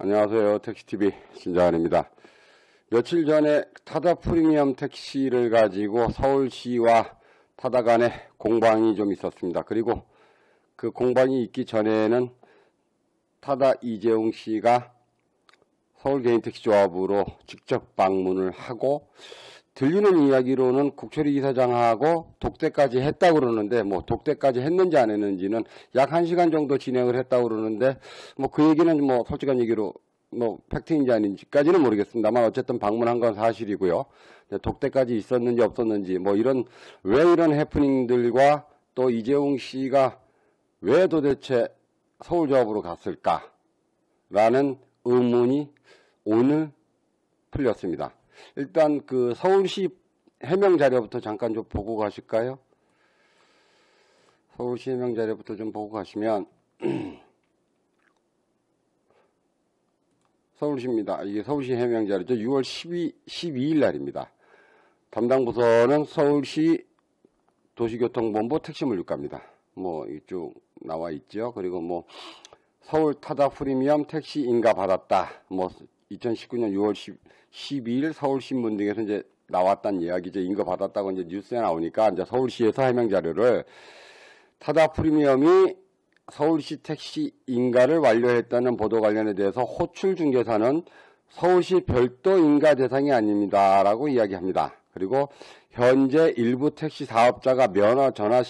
안녕하세요. 택시TV 신자한입니다. 며칠 전에 타다 프리미엄 택시를 가지고 서울시와 타다 간에 공방이 좀 있었습니다. 그리고 그 공방이 있기 전에는 타다 이재용 씨가 서울 개인택시조합으로 직접 방문을 하고 들리는 이야기로는 국철이 이사장하고 독대까지 했다고 그러는데 뭐 독대까지 했는지 안 했는지는 약 1시간 정도 진행을 했다고 그러는데 뭐 그 얘기는 뭐 솔직한 얘기로 뭐 팩트인지 아닌지까지는 모르겠습니다만 어쨌든 방문한 건 사실이고요. 독대까지 있었는지 없었는지 뭐 왜 이런 해프닝들과 또 이재용 씨가 왜 도대체 서울조합으로 갔을까라는 의문이 오늘 풀렸습니다. 일단 그 서울시 해명 자료부터 잠깐 좀 보고 가실까요? 서울시 해명 자료부터 좀 보고 가시면 서울시입니다. 이게 서울시 해명 자료죠. 6월 12일 날입니다. 담당 부서는 서울시 도시교통본부 택시물류과입니다. 뭐 이쪽 나와 있죠. 그리고 뭐 서울 타다 프리미엄 택시 인가 받았다. 뭐 2019년 6월 12일 서울신문 등에서 이제 나왔다는 이야기죠. 인가 받았다고 이제 뉴스에 나오니까 이제 서울시에서 해명 자료를 타다 프리미엄이 서울시 택시 인가를 완료했다는 보도 관련에 대해서 호출 중개사는 서울시 별도 인가 대상이 아닙니다라고 이야기합니다. 그리고 현재 일부 택시 사업자가 면허 전환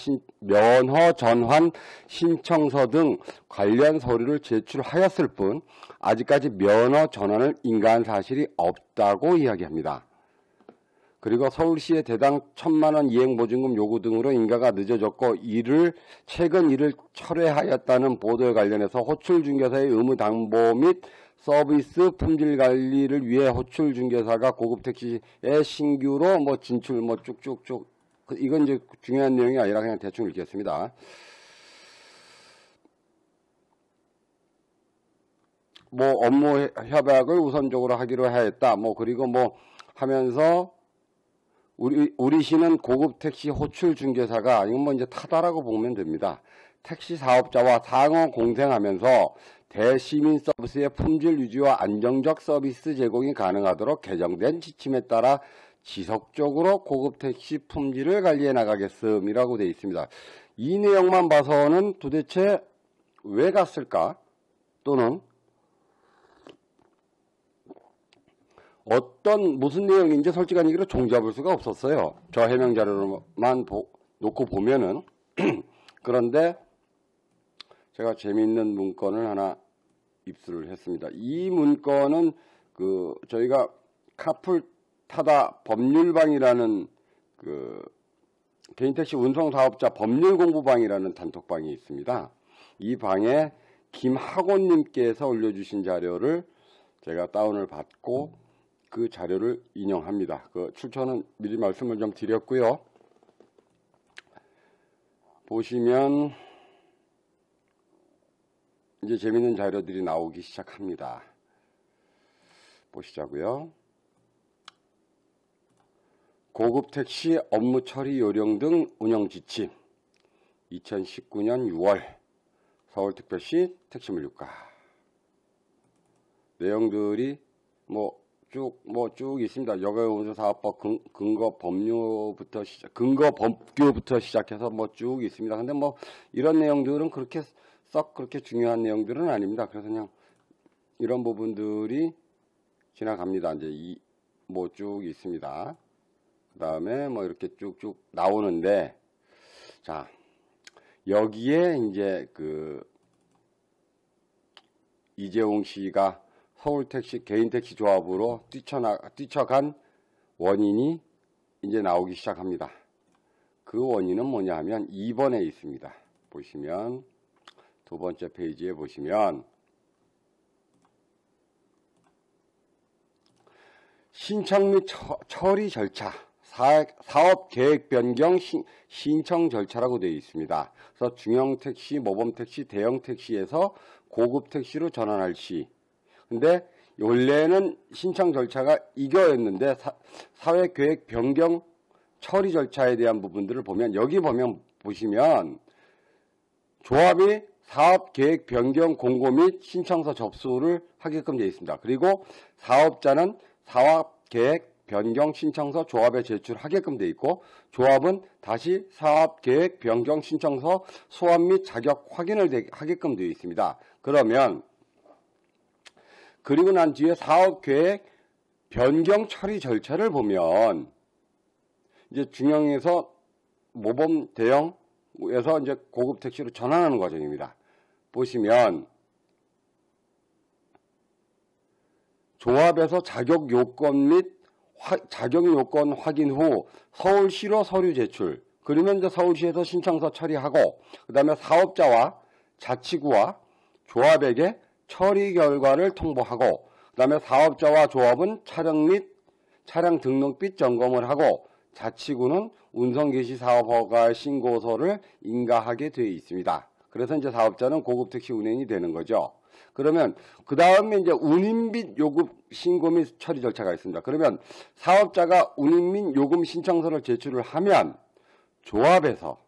신청서 등 관련 서류를 제출하였을 뿐 아직까지 면허 전환을 인가한 사실이 없다고 이야기합니다. 그리고 서울시의 대당 1,000만원 이행보증금 요구 등으로 인가가 늦어졌고 최근 이를 철회하였다는 보도에 관련해서 호출중개사의 의무담보 및 서비스 품질 관리를 위해 호출중개사가 고급택시에 신규로 뭐 진출 뭐 쭉쭉쭉 이건 이제 중요한 내용이 아니라 그냥 대충 읽겠습니다. 뭐 업무 협약을 우선적으로 하기로 하였다. 뭐 그리고 뭐 하면서 우리 시는 고급택시 호출중개사가 이건 뭐 이제 타다라고 보면 됩니다. 택시 사업자와 상호 공생하면서 대시민 서비스의 품질 유지와 안정적 서비스 제공이 가능하도록 개정된 지침에 따라 지속적으로 고급택시 품질을 관리해 나가겠음이라고 되어 있습니다. 이 내용만 봐서는 도대체 왜 갔을까? 또는 무슨 내용인지 솔직한 얘기로 종잡을 수가 없었어요. 저 해명 자료만 놓고 보면은. 그런데 제가 재미있는 문건을 하나 입수를 했습니다. 이 문건은 저희가 카풀 타다 법률방이라는 개인택시 운송사업자 법률공부방이라는 단톡방이 있습니다. 이 방에 김학원님께서 올려주신 자료를 제가 다운을 받고 그 자료를 인용합니다. 그 출처는 미리 말씀을 좀 드렸고요. 보시면 이제 재밌는 자료들이 나오기 시작합니다. 보시자고요. 고급택시 업무 처리 요령 등 운영 지침 2019년 6월 서울특별시 택시물류과 내용들이 쭉 있습니다. 여가운전사업법 근거 법규부터 시작해서 뭐 쭉 있습니다. 근데 뭐 이런 내용들은 그렇게 중요한 내용들은 아닙니다. 그래서 그냥 이런 부분들이 지나갑니다. 이제 뭐 쭉 있습니다. 그 다음에 뭐 이렇게 쭉쭉 나오는데, 자, 여기에 이제 이재용 씨가 서울택시 개인택시 조합으로 뛰쳐간 원인이 이제 나오기 시작합니다. 그 원인은 뭐냐 하면 2번에 있습니다. 보시면 두 번째 페이지에 보시면 신청 및 처리 절차, 사업 계획 변경 신청 절차라고 되어 있습니다. 그래서 중형 택시, 모범 택시, 대형 택시에서 고급 택시로 전환할 시. 근데 원래는 신청 절차가 이거였는데 사회 계획 변경 처리 절차에 대한 부분들을 보면 여기 보시면 조합이 사업계획 변경 공고 및 신청서 접수를 하게끔 되어 있습니다. 그리고 사업자는 사업계획 변경 신청서 조합에 제출하게끔 되어 있고, 조합은 다시 사업계획 변경 신청서 수합 및 자격 확인을 하게끔 되어 있습니다. 그러면 그리고 난 뒤에 사업계획 변경 처리 절차를 보면 이제 중형에서 모범 대형에서 이제 고급 택시로 전환하는 과정입니다. 보시면 조합에서 자격 요건 및 자격 요건 확인 후 서울시로 서류 제출, 그러면 이제 서울시에서 신청서 처리하고, 그 다음에 사업자와 자치구와 조합에게 처리 결과를 통보하고, 그 다음에 사업자와 조합은 차량 및 차량 등록빛 점검을 하고, 자치구는 운송개시 사업허가 신고서를 인가하게 되어 있습니다. 그래서 이제 사업자는 고급 택시 운행이 되는 거죠. 그러면 그 다음에 이제 운임 및 요금 신고 및 처리 절차가 있습니다. 그러면 사업자가 운임 및 요금 신청서를 제출을 하면 조합에서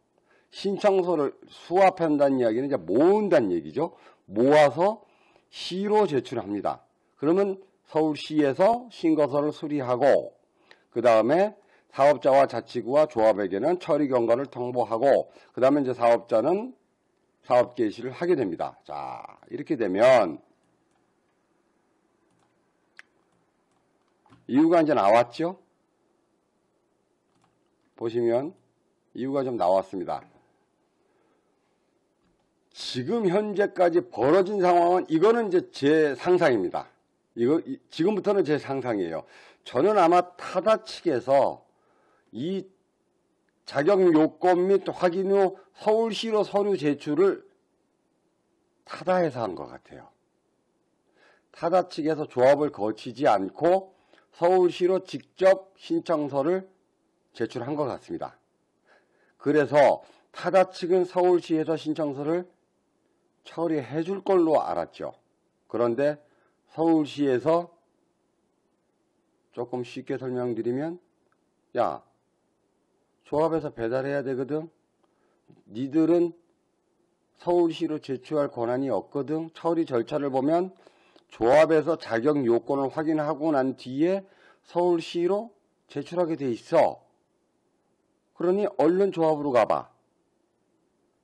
신청서를 수합한다는 이야기는 이제 모은다는 얘기죠. 모아서 시로 제출합니다. 그러면 서울시에서 신고서를 수리하고, 그 다음에 사업자와 자치구와 조합에게는 처리 경과를 통보하고, 그 다음에 이제 사업자는 사업 개시를 하게 됩니다. 자, 이렇게 되면 이유가 이제 나왔죠? 보시면 이유가 좀 나왔습니다. 지금 현재까지 벌어진 상황은, 이거는 이제 제 상상입니다. 지금부터는 제 상상이에요. 저는 아마 타다 측에서 이 자격 요건 및 확인 후 서울시로 서류 제출을 타다에서 한 것 같아요. 타다 측에서 조합을 거치지 않고 서울시로 직접 신청서를 제출한 것 같습니다. 그래서 타다 측은 서울시에서 신청서를 처리해 줄 걸로 알았죠. 그런데 서울시에서 조금 쉽게 설명드리면, 야, 조합에서 배달해야 되거든. 니들은 서울시로 제출할 권한이 없거든. 처리 절차를 보면 조합에서 자격 요건을 확인하고 난 뒤에 서울시로 제출하게 돼 있어. 그러니 얼른 조합으로 가봐.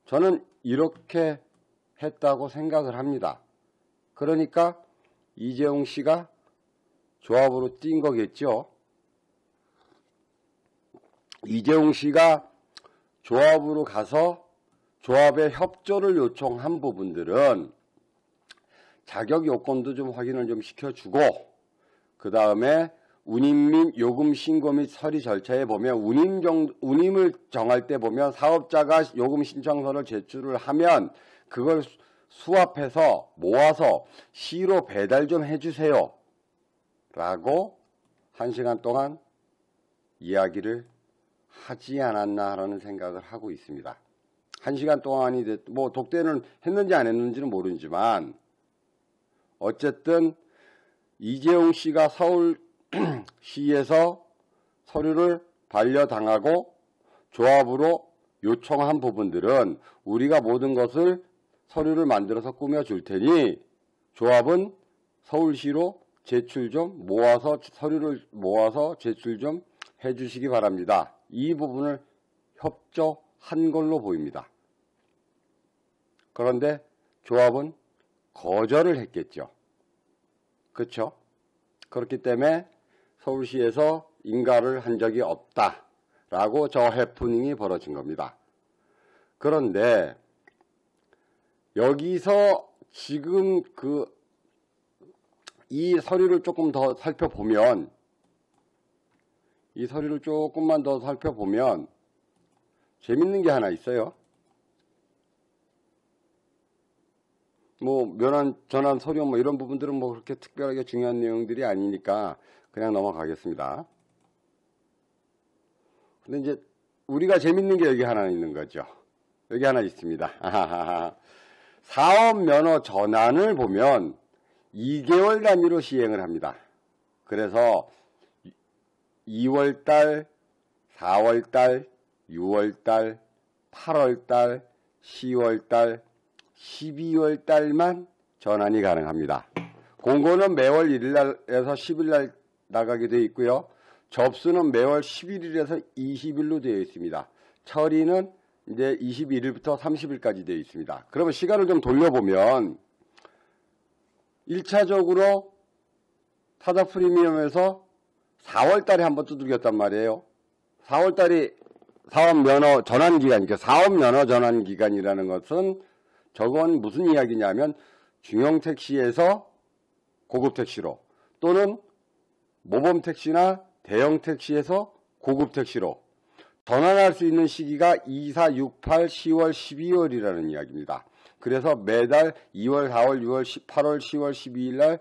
저는 이렇게 했다고 생각을 합니다. 그러니까 이재용 씨가 조합으로 뛴 거겠죠. 이재용 씨가 조합으로 가서 조합의 협조를 요청한 부분들은 자격 요건도 좀 확인을 좀 시켜주고, 그 다음에 운임 및 요금 신고 및 처리 절차에 보면 운임을 정할 때 보면 사업자가 요금 신청서를 제출을 하면 그걸 수합해서 모아서 시로 배달 좀 해주세요 라고 1시간 동안 이야기를 하지 않았나라는 생각을 하고 있습니다. 1시간 동안이 뭐 독대는 했는지 안 했는지는 모르지만 어쨌든 이재용 씨가 서울시에서 서류를 반려당하고 조합으로 요청한 부분들은 우리가 모든 것을 서류를 만들어서 꾸며줄 테니 조합은 서울시로 제출 좀 모아서 서류를 모아서 제출 좀 해주시기 바랍니다. 이 부분을 협조한 걸로 보입니다. 그런데 조합은 거절을 했겠죠. 그렇죠? 그렇기 때문에 서울시에서 인가를 한 적이 없다라고 저 해프닝이 벌어진 겁니다. 그런데 여기서 지금 이 서류를 조금 더 살펴보면, 이 서류를 조금만 더 살펴보면 재밌는 게 하나 있어요. 뭐 면한, 전환 서류 뭐 이런 부분들은 뭐 그렇게 특별하게 중요한 내용들이 아니니까 그냥 넘어가겠습니다. 근데 이제 우리가 재밌는 게 여기 하나 있는 거죠. 여기 하나 있습니다. 사업면허 전환을 보면 2개월 단위로 시행을 합니다. 그래서 2월달, 4월달, 6월달, 8월달, 10월달, 12월 달만 전환이 가능합니다. 공고는 매월 1일날에서 10일날 나가게 되어 있고요. 접수는 매월 11일에서 20일로 되어 있습니다. 처리는 이제 21일부터 30일까지 되어 있습니다. 그러면 시간을 좀 돌려보면 1차적으로 타다 프리미엄에서 4월 달에 한번 두들겼단 말이에요. 4월 달이 사업 면허 전환 기간이니까 사업 면허 전환 기간이라는 것은 저건 무슨 이야기냐면 중형 택시에서 고급 택시로 또는 모범 택시나 대형 택시에서 고급 택시로 전환할 수 있는 시기가 2, 4, 6, 8, 10월, 12월이라는 이야기입니다. 그래서 매달 2월, 4월, 6월, 8월, 10월, 12일 날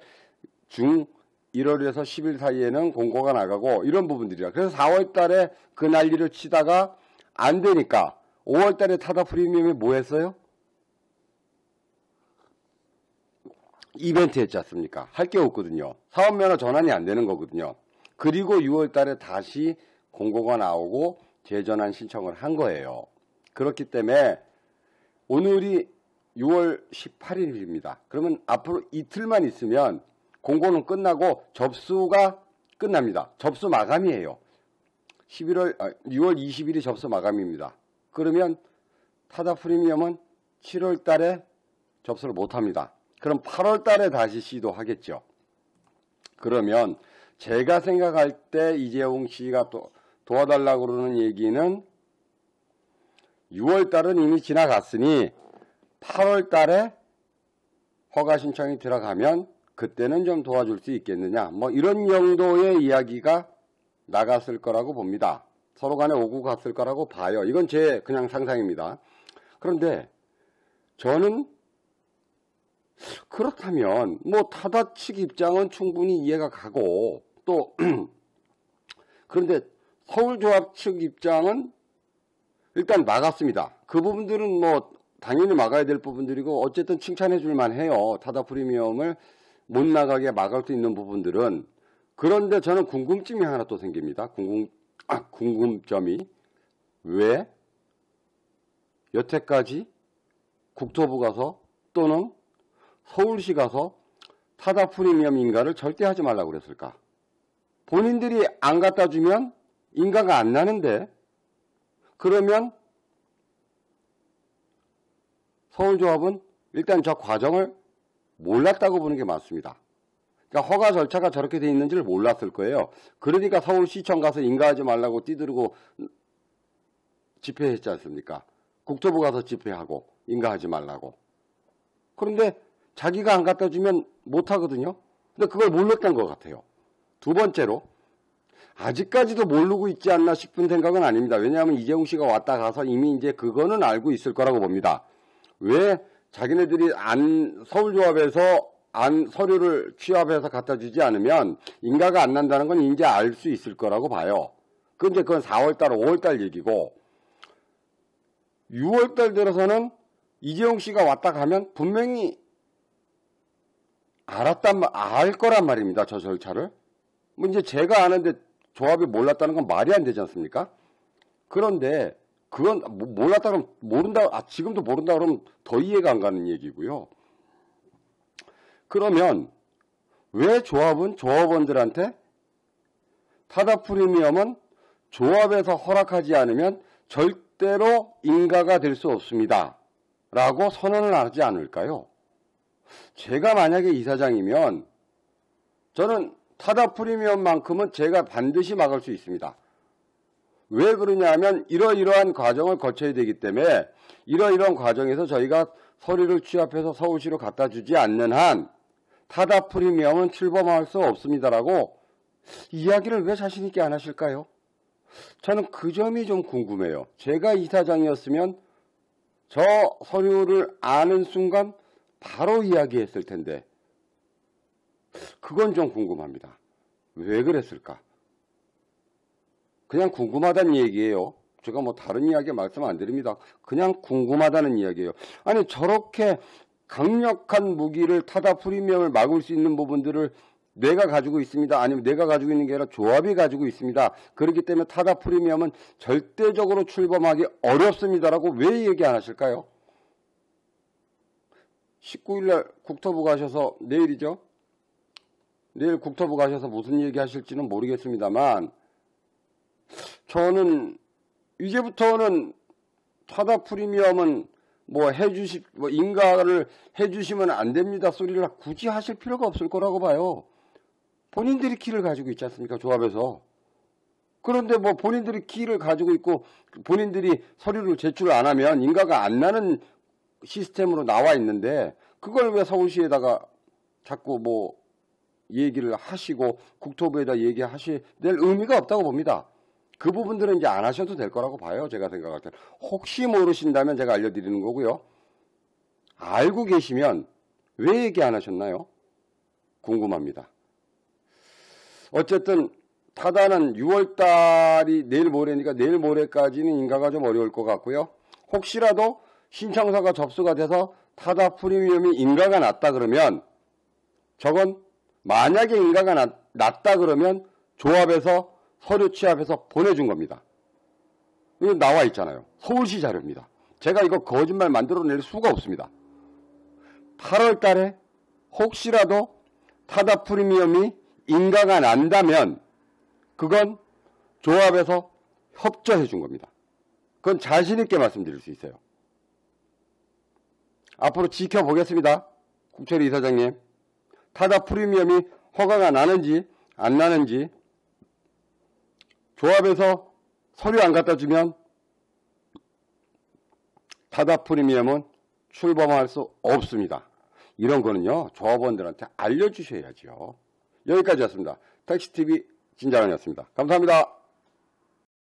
중 1월에서 10일 사이에는 공고가 나가고 이런 부분들이라. 그래서 4월 달에 그 난리를 치다가 안 되니까 5월 달에 타다 프리미엄이 뭐 했어요? 이벤트 했지 않습니까? 할 게 없거든요. 사업면허 전환이 안 되는 거거든요. 그리고 6월 달에 다시 공고가 나오고 재전환 신청을 한 거예요. 그렇기 때문에 오늘이 6월 18일입니다. 그러면 앞으로 이틀만 있으면 공고는 끝나고 접수가 끝납니다. 접수 마감이에요. 6월 20일이 접수 마감입니다. 그러면 타다 프리미엄은 7월 달에 접수를 못합니다. 그럼 8월 달에 다시 시도하겠죠. 그러면 제가 생각할 때 이재용 씨가 또 도와달라고 그러는 얘기는 6월 달은 이미 지나갔으니 8월 달에 허가 신청이 들어가면 그때는 좀 도와줄 수 있겠느냐. 뭐 이런 정도의 이야기가 나갔을 거라고 봅니다. 서로 간에 오고 갔을 거라고 봐요. 이건 제 그냥 상상입니다. 그런데 저는 그렇다면 뭐 타다 측 입장은 충분히 이해가 가고 또 그런데 서울조합 측 입장은 일단 막았습니다. 그 부분들은 뭐 당연히 막아야 될 부분들이고 어쨌든 칭찬해 줄만 해요. 타다 프리미엄을 못 나가게 막을 수 있는 부분들은. 그런데 저는 궁금증이 하나 또 생깁니다. 궁금점이 왜 여태까지 국토부 가서 또는 서울시 가서 타다 프리미엄 인가를 절대 하지 말라고 그랬을까? 본인들이 안 갖다 주면 인가가 안 나는데 그러면 서울조합은 일단 저 과정을 몰랐다고 보는 게 맞습니다. 그러니까 허가 절차가 저렇게 돼 있는지를 몰랐을 거예요. 그러니까 서울시청 가서 인가하지 말라고 뛰두르고 집회했지 않습니까? 국토부 가서 집회하고 인가하지 말라고. 그런데 자기가 안 갖다 주면 못하거든요. 근데 그걸 몰랐던 것 같아요. 두 번째로 아직까지도 모르고 있지 않나 싶은 생각은 아닙니다. 왜냐하면 이재용 씨가 왔다 가서 이미 이제 그거는 알고 있을 거라고 봅니다. 왜 자기네들이 서울조합에서 서류를 취합해서 갖다 주지 않으면 인가가 안 난다는 건 이제 알 수 있을 거라고 봐요. 근데 그건 4월달, 5월달 얘기고 6월달 들어서는 이재용 씨가 왔다 가면 분명히 알 거란 말입니다. 저 절차를. 뭐 이제 제가 아는데 조합이 몰랐다는 건 말이 안 되지 않습니까? 그런데 그건 몰랐다 그러면 모른다, 지금도 모른다 그러면 더 이해가 안 가는 얘기고요. 그러면 왜 조합은 조합원들한테 타다 프리미엄은 조합에서 허락하지 않으면 절대로 인가가 될 수 없습니다. 라고 선언을 하지 않을까요? 제가 만약에 이사장이면 저는 타다 프리미엄만큼은 제가 반드시 막을 수 있습니다. 왜 그러냐면 이러이러한 과정을 거쳐야 되기 때문에 이러이러한 과정에서 저희가 서류를 취합해서 서울시로 갖다 주지 않는 한 타다 프리미엄은 출범할 수 없습니다라고 이야기를 왜 자신 있게 안 하실까요? 저는 그 점이 좀 궁금해요. 제가 이사장이었으면 저 서류를 아는 순간 바로 이야기했을 텐데 그건 좀 궁금합니다. 왜 그랬을까? 그냥 궁금하다는 얘기예요. 제가 뭐 다른 이야기 말씀 안 드립니다. 그냥 궁금하다는 이야기예요. 아니 저렇게 강력한 무기를 타다 프리미엄을 막을 수 있는 부분들을 내가 가지고 있습니다. 아니면 내가 가지고 있는 게 아니라 조합이 가지고 있습니다. 그렇기 때문에 타다 프리미엄은 절대적으로 출범하기 어렵습니다라고 왜 얘기 안 하실까요? 19일날 국토부 가셔서, 내일이죠? 내일 국토부 가셔서 무슨 얘기 하실지는 모르겠습니다만, 저는 이제부터는 타다 프리미엄은 뭐 인가를 해주시면 안 됩니다 소리를 굳이 하실 필요가 없을 거라고 봐요. 본인들이 키를 가지고 있지 않습니까? 조합에서. 그런데 뭐 본인들이 키를 가지고 있고 본인들이 서류를 제출 안 하면 인가가 안 나는 시스템으로 나와 있는데, 그걸 왜 서울시에다가 자꾸 뭐 얘기를 하시고 국토부에다 얘기하실 의미가 없다고 봅니다. 그 부분들은 이제 안 하셔도 될 거라고 봐요. 제가 생각할 때는. 혹시 모르신다면 제가 알려드리는 거고요. 알고 계시면 왜 얘기 안 하셨나요? 궁금합니다. 어쨌든 타다는 6월달이 내일 모레니까 내일 모레까지는 인가가 좀 어려울 것 같고요. 혹시라도 신청서가 접수가 돼서 타다 프리미엄이 인가가 났다 그러면, 저건 만약에 인가가 났다 그러면 조합에서 서류 취합해서 보내준 겁니다. 이거 나와 있잖아요. 서울시 자료입니다. 제가 이거 거짓말 만들어낼 수가 없습니다. 8월 달에 혹시라도 타다 프리미엄이 인가가 난다면 그건 조합에서 협조해 준 겁니다. 그건 자신 있게 말씀드릴 수 있어요. 앞으로 지켜보겠습니다. 국철이 이사장님. 타다 프리미엄이 허가가 나는지 안 나는지 조합에서 서류 안 갖다 주면 타다 프리미엄은 출범할 수 없습니다. 이런 거는요, 조합원들한테 알려주셔야죠. 여기까지였습니다. 택시TV 진자원이었습니다. 감사합니다.